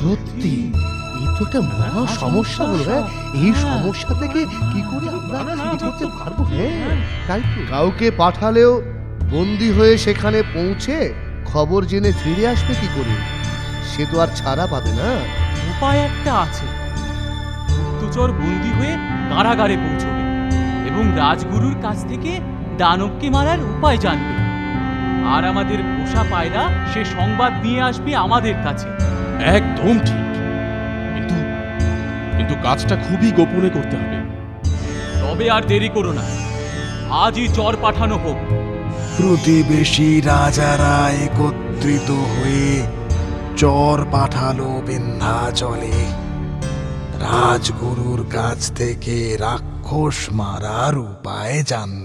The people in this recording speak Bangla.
সত্যি এই তো একটা মহা সমস্যা হলো। হ্যাঁ, এই সমস্যা থেকে কি করে আমরা করতে পারবো? হ্যাঁ, তাই তো। কাউকে পাঠালেও বন্দী হয়ে সেখানে পৌঁছে খবর জেনে ফিরে আসবে কি করে? সে তো আর ছাড়া পাবে না। উপায় একটা আছে। গুপ্তচর বন্দী হয়ে কারাগারে পৌঁছবে এবং রাজগুরুর কাছ থেকে দানবকে মারার উপায় জানবে। আর আমাদের পোষা পায়রা সে সংবাদ নিয়ে আসবে আমাদের কাছে। একদম ঠিক, কিন্তু কিন্তু কাজটা খুবই গোপনে করতে হবে। তবে আর দেরি করো না, আজই চর পাঠানো হোক। প্রতিবেশী রাজারা একত্রিত হয়ে চর পাঠালো বিন্ধ্যাচলে রাজগুরুর কাছ থেকে রাক্ষস মারার উপায় জানতে।